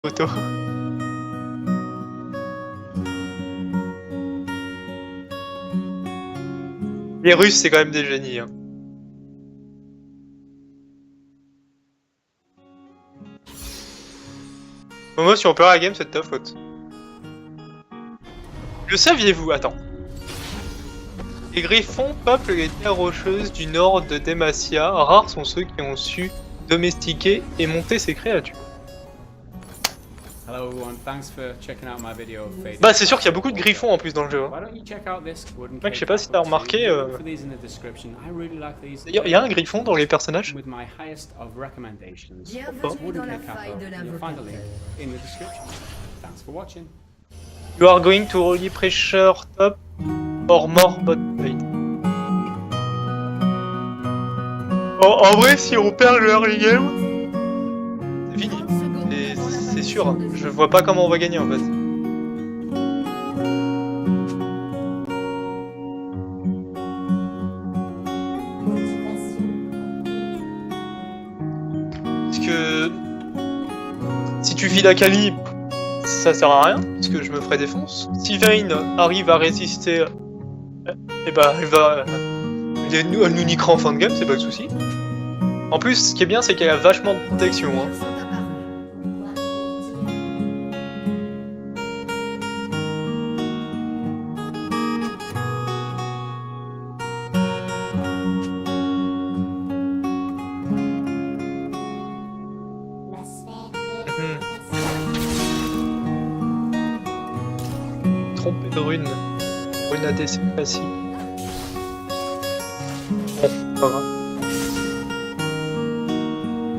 Photo. Les Russes, c'est quand même des génies. Hein. Moi, si on perd la game, c'est de ta faute. Le saviez-vous? Attends. Les griffons peuplent les terres rocheuses du nord de Demacia. Rares sont ceux qui ont su domestiquer et monter ces créatures. Hello everyone, thanks for checking out my video of Faded. Bah c'est sûr qu'il y a beaucoup de griffons en plus dans le jeu. Hein. Why don't you check out this wooden Mec, je sais pas si t'as remarqué. for these in the description. I really like these. D'ailleurs, il y a un griffon dans les personnages. With my highest of recommendations. Bienvenue dans la faille de la. You'll find a link in the description. Thanks for watching. You are going to really pressure top or more bot lane. En vrai, si on perd le early game, c'est fini. C'est sûr. Hein. Je vois pas comment on va gagner en fait. Parce que si tu files Akali, ça sert à rien, parce que je me ferai défonce. Si Vayne arrive à résister, et bah elle nous niquera en fin de game, c'est pas le souci. En plus, ce qui est bien, c'est qu'elle a vachement de protection. Hein. Trompé de rune. Rune ADC classique. Bon, pas grave.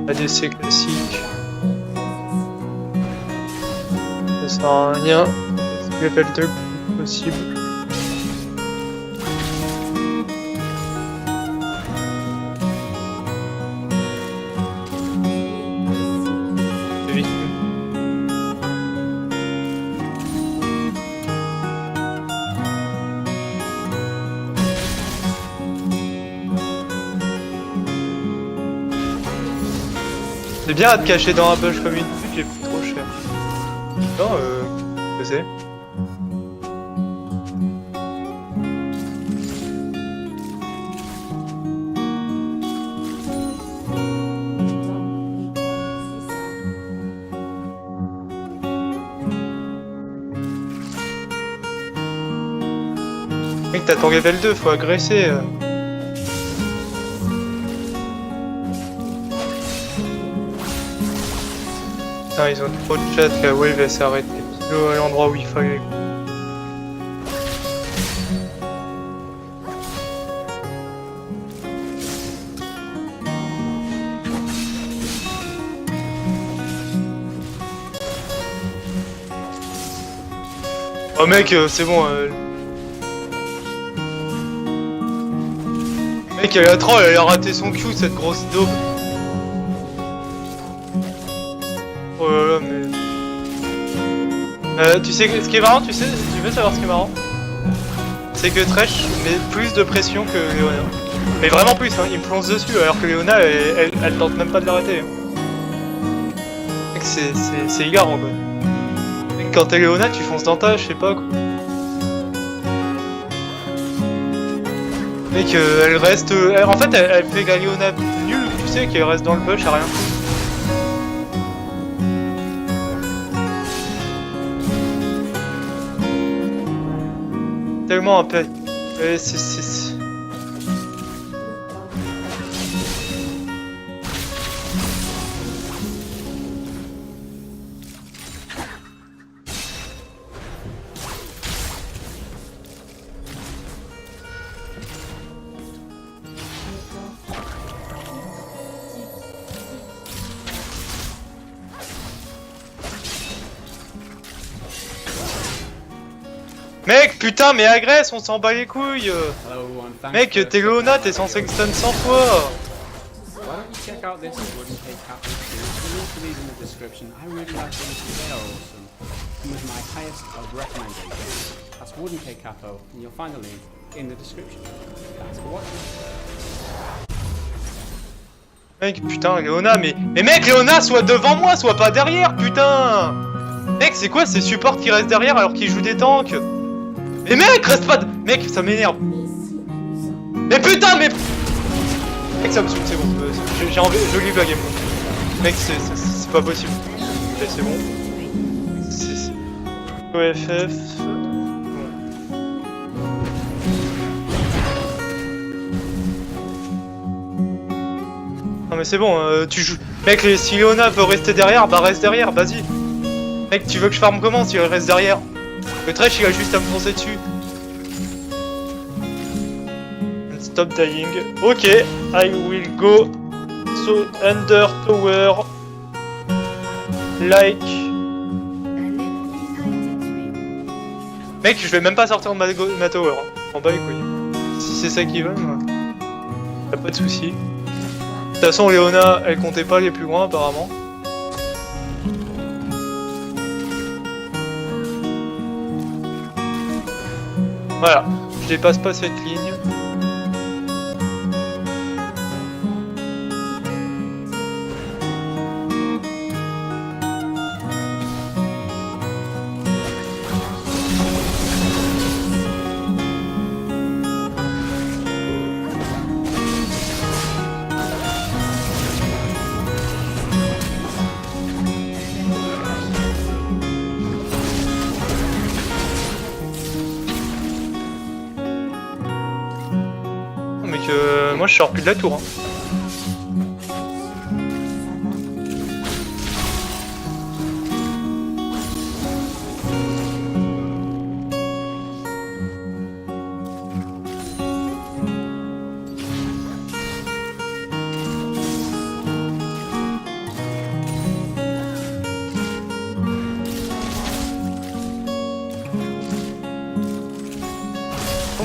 ADC classique. Ça sert à rien. Level 2 possible. Vite. C'est bien à te cacher dans un bush comme une pute, j'ai pris trop cher. Non, que c'est? Mec, t'as ton level 2, faut agresser. Putain, ils ont trop de chat, la wave elle s'est arrêtée pile à l'endroit où il fallait. Oh mec, c'est bon. Mec, elle a troll, elle a raté son Q, cette grosse daube. Oh là là, mais... tu sais ce qui est marrant, tu veux savoir ce qui est marrant? C'est que Thresh met plus de pression que Leona. Mais vraiment plus, hein, il me fonce dessus, alors que Leona, elle tente même pas de l'arrêter. Hein. Mec, c'est hilarant, quoi. Mec, quand t'es Leona, tu fonces dans ta, je sais pas, quoi. Mec, elle reste... en fait, elle fait la Leona nulle, tu sais, qu'elle reste dans le push à rien. Tellement un peu... c'est... Mec, putain, mais agresse, on s'en bat les couilles. Mec, t'es Leona, t'es censé que stun 100 fois. Why don't you check out this wooden cake capper too? The link to these in the description. I really like these, they are awesome. And with my highest of recommendations. That's wooden cake capo, and you'll find a link in the description. Thanks for watching. Mec, putain, Léona, mais mec, Léona, soit devant moi, soit pas derrière, putain. Mec, c'est quoi ces supports qui restent derrière alors qu'ils jouent des tanks? Mais mec, reste pas... Mec, ça m'énerve. Mais putain, mais... Mec, ça me saoule, c'est bon. J'ai envie... Je leave la game. Mec, c'est pas possible. Ok, c'est bon. C'est... OFF... Non mais c'est bon, tu joues... Mec, si Léona veut rester derrière, bah reste derrière, vas-y. Mec, tu veux que je farme comment si elle reste derrière? Le Thresh, il a juste à me foncer dessus. And stop dying. Ok, I will go so under tower. Like... Mec, je vais même pas sortir de ma tower. En bas les couilles. Si c'est ça qu'ils veulent, y'a pas de soucis. De toute façon, Léona, elle comptait pas aller plus loin apparemment. Voilà, je dépasse pas cette ligne. Moi je sors plus de la tour.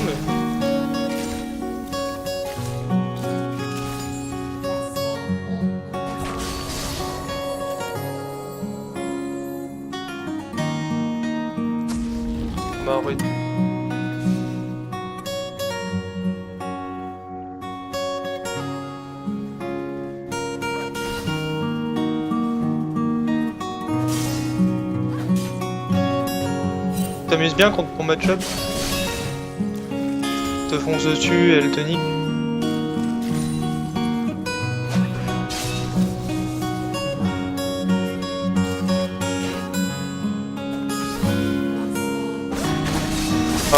Oh, mais... Bah oui. T'amuses bien contre ton match-up? Te fonce dessus et elle te nique.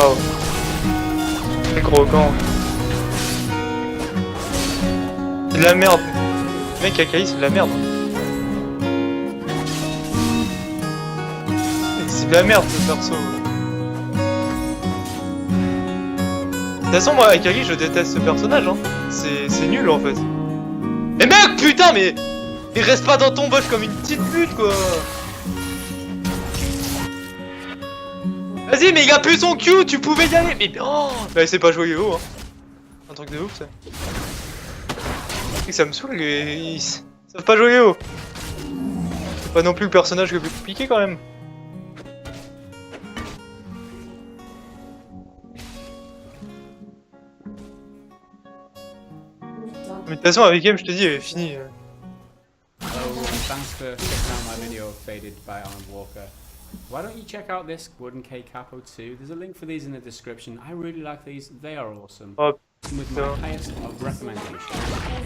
Oh. Quel gros gant. C'est de la merde. Mec, Akai, c'est de la merde. C'est de la merde ce perso. De toute façon, moi, Akali, je déteste ce personnage, hein. C'est nul en fait. Mais mec, putain, mais reste pas dans ton bush comme une petite pute, quoi. Vas-y, mais il a plus son Q, tu pouvais y aller. Mais oh, bah c'est pas joyeux, hein. Un truc de ouf, ça. Et ça me saoule, ils savent pas jouer haut. C'est pas non plus le personnage le plus compliqué quand même. Mais de toute façon, avec M, je te dis, elle est finie. Oh, thanks for checking out my video Faded by Arnold Walker. Why don't you check out this Wooden K Capo too? There's a link for these in the description. I really like these, they are awesome. Oh, With my highest of recommendation.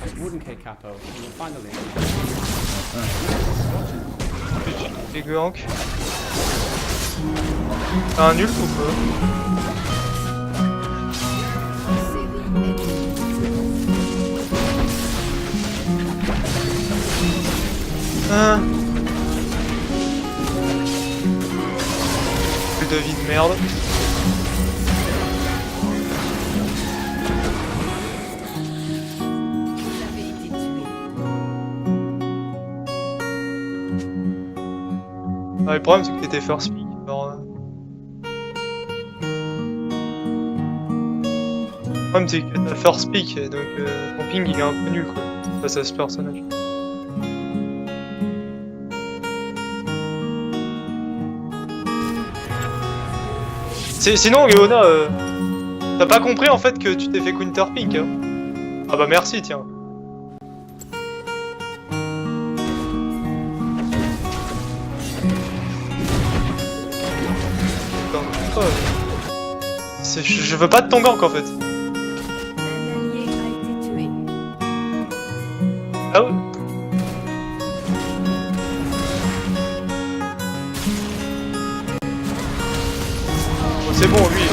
It's Wooden K Capo, and you'll find the link. les ganks. T'as un nul ou pas? Ah. Plus de vie de merde. Ah, le problème c'est que t'étais first pick. Alors, le problème c'est que t'as first pick, donc ton ping il est un peu nul quoi, face à ce personnage. Sinon, Léona, t'as pas compris en fait que tu t'es fait counter pink, hein? Ah bah merci, tiens. Je veux pas de ton gank en fait. Un allié a été tué. Ah ouais. Oh, c'est bon, lui.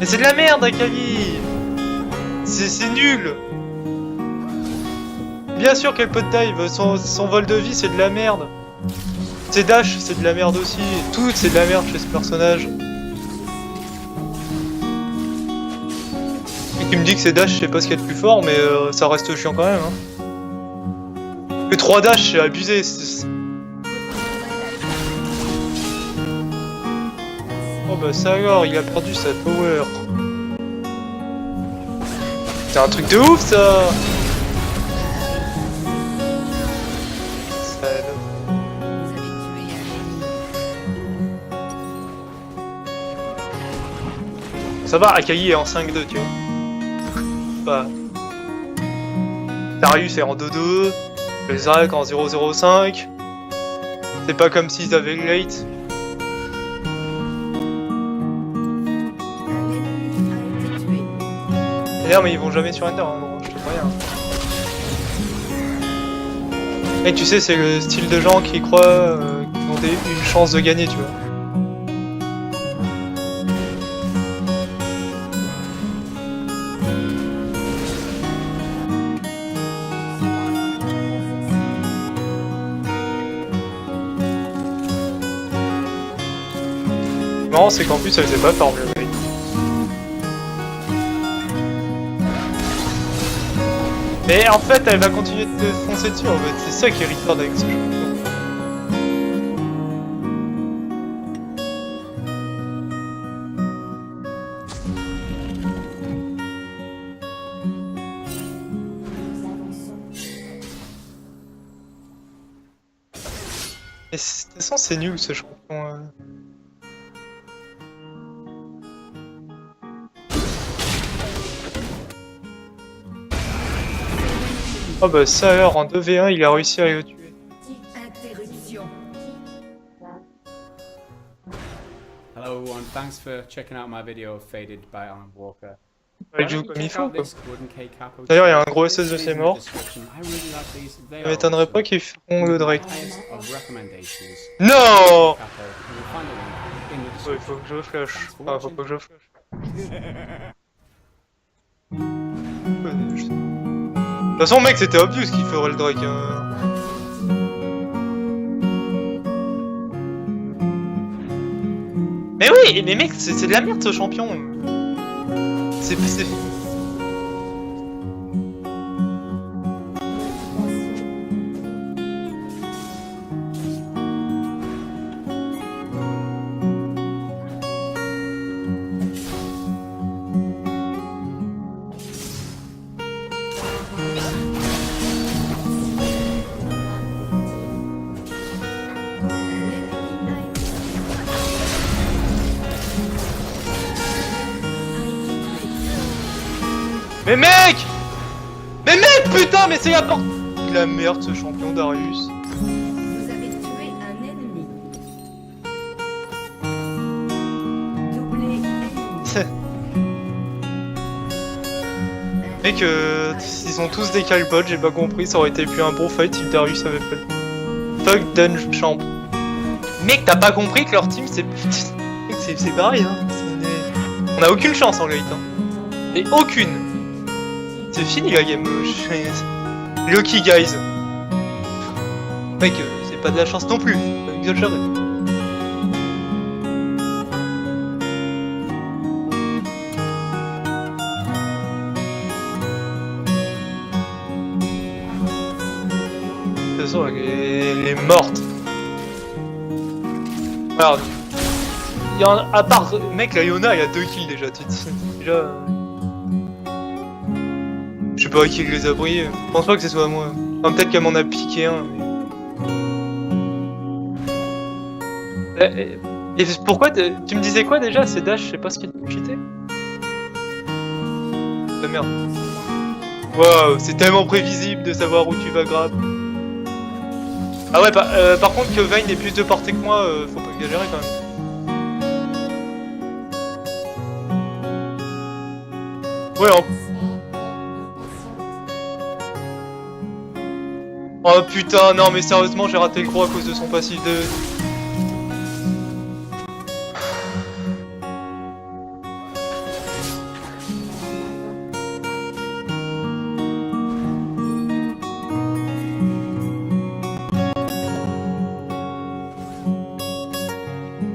Mais c'est de la merde, Akali. C'est nul. Bien sûr qu'elle peut dive, son vol de vie c'est de la merde. Ses dash c'est de la merde aussi, tout c'est de la merde chez ce personnage. Et qui me dit que ses dash je sais pas ce qu'il y a de plus fort mais ça reste chiant quand même. Hein. Que 3 dash c'est abusé. Oh bah ça alors, il a perdu sa power. C'est un truc de ouf ça. Vous avez tué un ennemi. Ça va, Akai est en 5-2, tu vois. Bah. Darius est en 2-2. Le Zarak en 0-0-5. C'est pas comme s'ils avaient le late. Un ennemi a été tué. D'ailleurs, mais ils vont jamais sur Ender, hein, non, je te préviens. Et tu sais, c'est le style de gens qui croient qu'ils ont une chance de gagner, tu vois. Le marrant, c'est qu'en plus, elle faisait pas farm le mec. Mais en fait, elle va continuer de te foncer dessus, en fait. C'est ça qui est retard avec ce jeu. Et de toute façon, c'est nul ce champion. Oh bah ça alors, en 2v1, il a réussi à le tuer. Interruption. Hello everyone, thanks for checking out my video of Faded by Alan Walker. Il joue comme il faut, quoi. D'ailleurs, D'ailleurs, il y a un gros SS de ses morts. Ça m'étonnerait pas qu'ils feront le Drake. Non! Ouais, il faut que je flash. Enfin, faut pas que je flash. De toute façon, mec, c'était obvious qu'il ferait le Drake. Hein. Mais oui, mais mec, c'est de la merde ce champion. C'est. Mais mec! Mais mec, putain, mais c'est la porte. La merde, ce champion Darius. Vous avez tué un ennemi. Doublé ennemi. Mec, ils ont tous des calbots, j'ai pas compris, ça aurait été plus un bon fight si Darius avait fait. Fuck Dunge Champ. Mec, t'as pas compris que leur team c'est pareil, hein. On a aucune chance en late, hein. Et aucune. C'est fini la game. Lucky guys. Mec, c'est pas de la chance non plus, faut pas exagérer. De toute façon, elle est morte. Regarde. Il y a à part, mec, la Yona, il y a 2 kills déjà. Déjà. Je sais pas qui les a brillés. Je pense pas que ce soit moi. Enfin, peut-être qu'elle m'en a piqué un. Mais... Et pourquoi tu me disais quoi déjà? C'est dash, je sais pas ce qu'il cheaté. De merde. Waouh, c'est tellement prévisible de savoir où tu vas grab. Ah ouais, par contre que Vayne ait plus de portée que moi, faut pas exagérer quand même. Ouais, Oh putain, non mais sérieusement, j'ai raté le gros à cause de son passif de...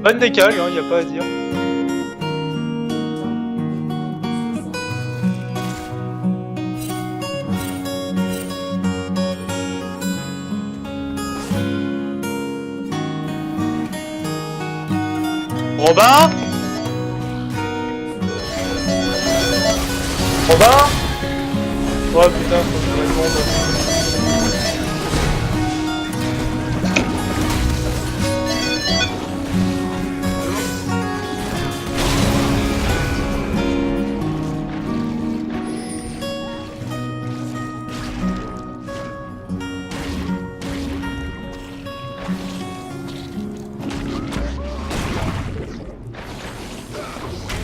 Bonne décale, hein, y a pas à dire. Robin? Robin? Oh putain, faut que je réponde.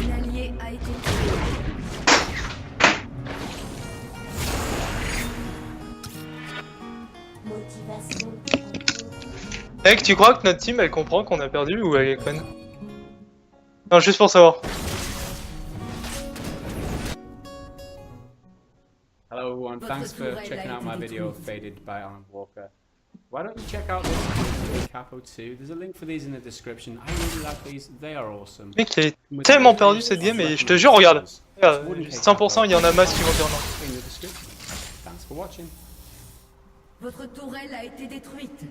Un allié a été tué. Mec, tu crois que notre team elle comprend qu'on a perdu ou elle est conne? Non, juste pour savoir. Hello everyone, thanks for checking out my video Faded by Alan Walker. Why don't you check out this Capo 2? There's a link for these in the description. I really like these, they are awesome. Mec, il est tellement perdu cette game et je te jure, regarde. 100% il y en a masse qui vont dire non. In the description. Thanks for watching. Votre tourelle a été détruite.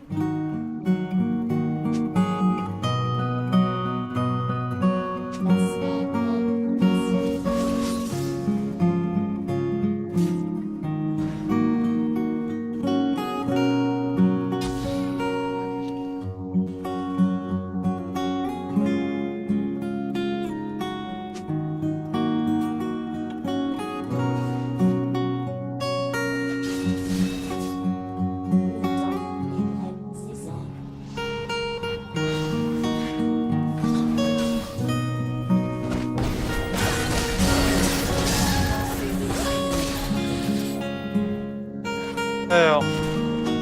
Alors,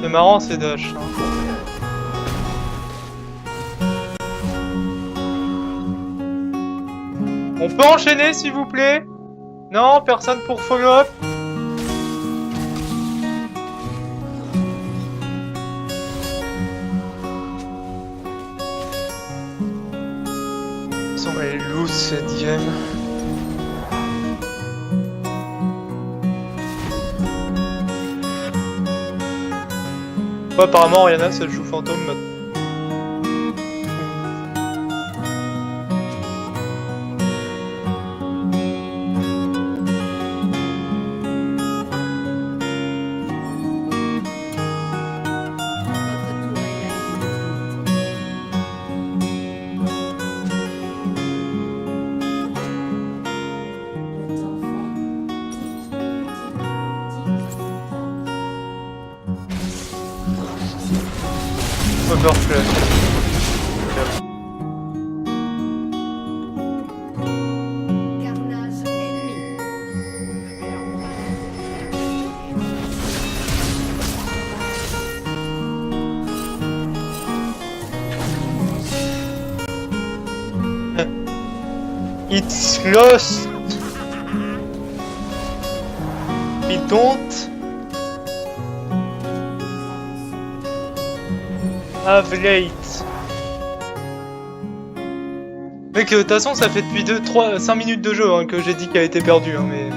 c'est marrant ces dash. Hein. On peut enchaîner s'il vous plaît? Non, personne pour follow-up? Ils sont les loose cette game. Ouais, apparemment Oriana ça joue fantôme maintenant. Overflash. Carnage ennemi. It's lost. We don't have late. Mec, de toute façon, ça fait depuis 5 minutes de jeu hein, que j'ai dit qu'elle a été perdue, hein, mais...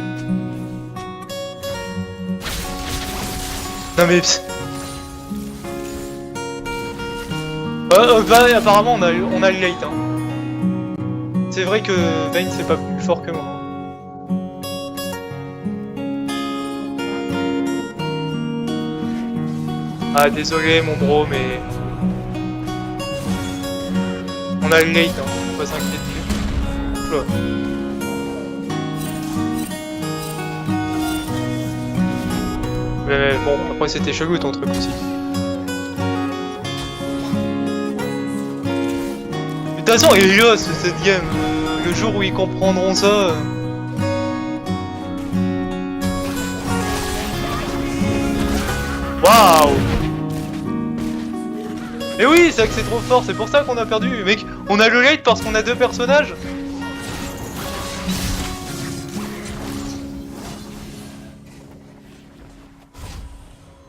Non mais... Bah, apparemment, on a le late, hein. C'est vrai que Vayne, c'est pas plus fort que moi. Ah, désolé, mon bro, mais... On a le late, hein, faut pas s'inquiéter. Oula. Mais bon, après c'était chelou ton truc aussi. De toute façon, il est là cette game. Le jour où ils comprendront ça. Waouh! Mais oui, c'est que c'est trop fort, c'est pour ça qu'on a perdu. Mec, on a le late parce qu'on a deux personnages.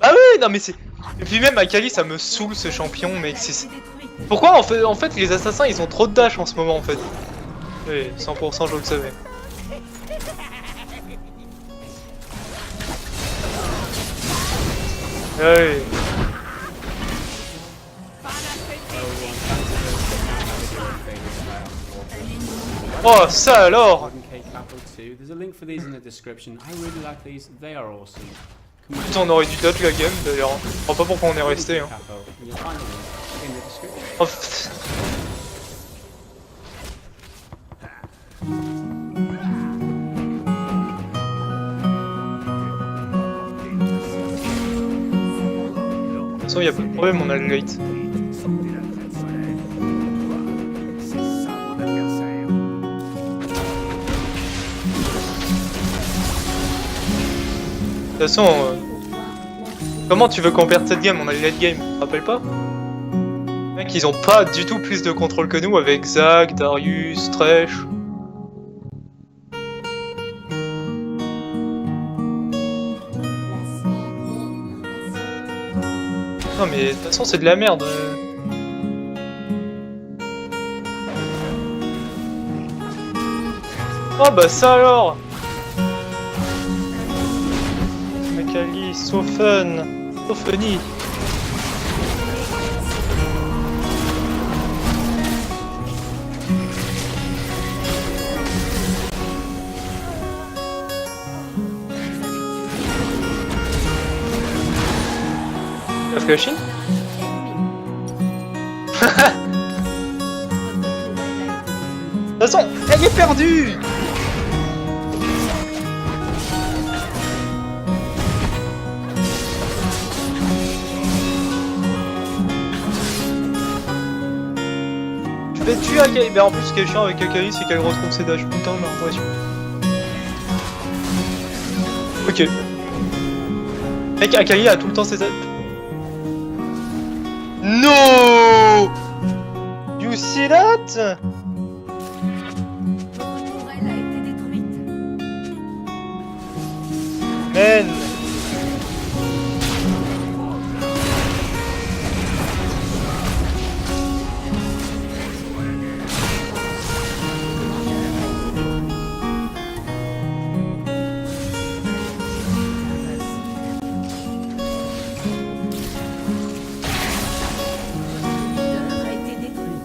Ah oui, non mais c'est... Et puis même Akali, ça me saoule ce champion, mec. Pourquoi en fait les assassins ils ont trop de dash en ce moment en fait? Oui, 100% je le savais. Ah oui. Oh, ça alors! There's a link for these in the description. I really like these. They are awesome. Putain, on aurait dû dodge la game d'ailleurs. Je comprends pas pourquoi on est resté. Hein. You'll find the link in the description. Oh, pff. De toute façon, y'a pas de problème, on a le late. De toute façon, comment tu veux qu'on perde cette game? On a le late game, tu te rappelles pas? Mec, ils ont pas du tout plus de contrôle que nous avec Zac, Darius, Thresh. Non mais de toute façon c'est de la merde. Oh bah ça alors! Akali, so fun, so funny. La flashing? De toute façon, elle est perdue! Je vais tuer Akali, mais en plus ce qui est chiant avec Akali c'est qu'elle retrouve ses dash, putain j'ai l'impression. Ok. Mec, Akali a tout le temps ses dash. No! You see that? Votre tourelle a été détruite. Man! Leader a été détruit.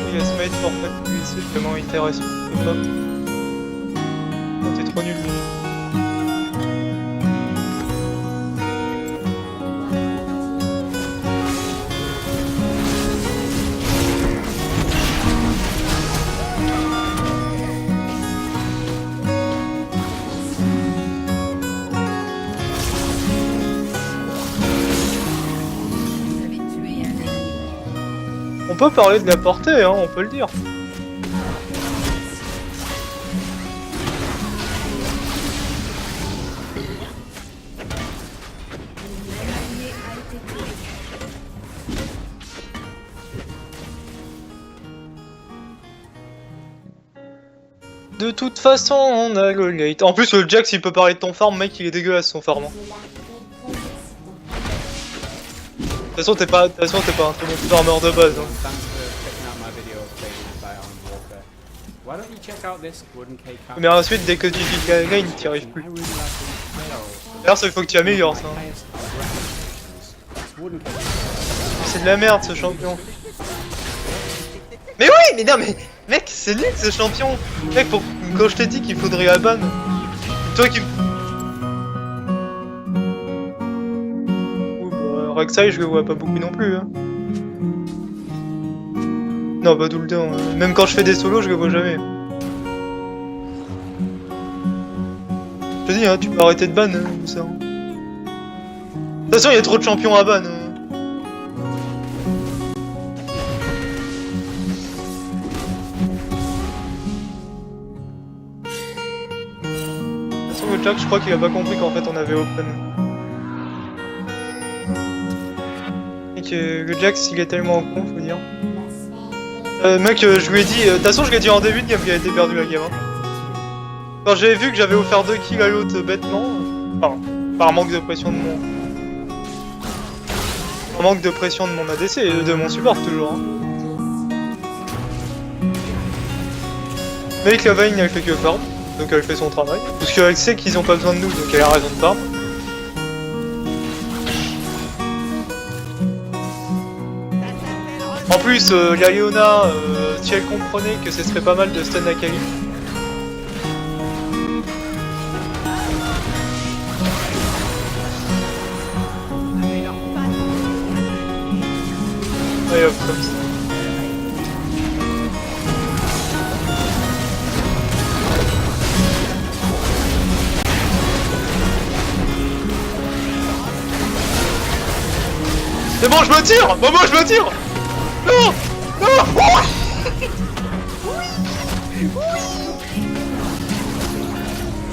Il a se mettre en fait, lui c'est vraiment intéressant. Pas. Oh, t'es trop nul. Vous avez tué un ennemi. On peut parler de la portée, hein, on peut le dire. L'allié a été tué. De toute façon, on a le late. En plus, le Jax il peut parler de ton farm, mec, il est dégueulasse son farm. hein. façon, t'es pas un très bon farmer de base. Hein. Thanks for checking out my video of playing by Armed Warfare. Why don't you check out this wooden keycap? Mais ensuite, dès que tu gagnes, t'y arrives I plus. really like these barrels. D'ailleurs, il faut que tu améliores ça. My highest of recommendations. This wooden keycap. C'est de la merde ce champion. Mais oui, mais non, mais mec, c'est nul ce champion. Mec, quand je t'ai dit qu'il faudrait la ban, toi qui. Oui, bah, Rek'Sai, je le vois pas beaucoup non plus. Hein. Non, pas tout le temps. Même quand je fais des solos, je le vois jamais. Je te dis, hein, tu peux arrêter de ban, hein, ça. De toute façon, il y a trop de champions à ban. Hein. Le Jack, je crois qu'il a pas compris qu'en fait on avait open. Et que le Jack, il est tellement con, faut dire. Mec, je lui ai dit, de toute façon, je lui ai dit en début de game qu'il a été perdu la game. Hein. Quand j'avais vu que j'avais offert 2 kills à l'autre bêtement, enfin, par manque de pression de mon. Par manque de pression de mon ADC et de mon support toujours. Hein. Mais avec la Vayne, elle fait que farm. Donc elle fait son travail. Parce qu'elle sait qu'ils ont pas besoin de nous, donc elle a raison de farm. En plus, la Leona, si elle comprenait que ce serait pas mal de stun Akali. Allez hop, comme ça. C'est bon, je me tire! Maman, je me tire! Non! Non!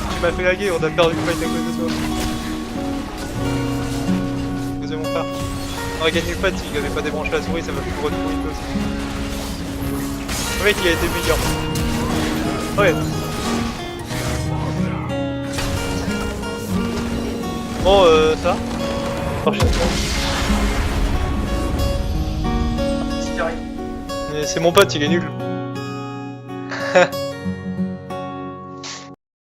Tu m'as fait laguer, on a perdu le fight à cause de toi. Désolé mon frère. On aurait gagné le fight s'il avait pas débranché la souris, ça m'a fait retourner une aussi. Le mec il a été meilleur. Ouais. Bon, ça. Prochaine fois. C'est mon pote, il est nul.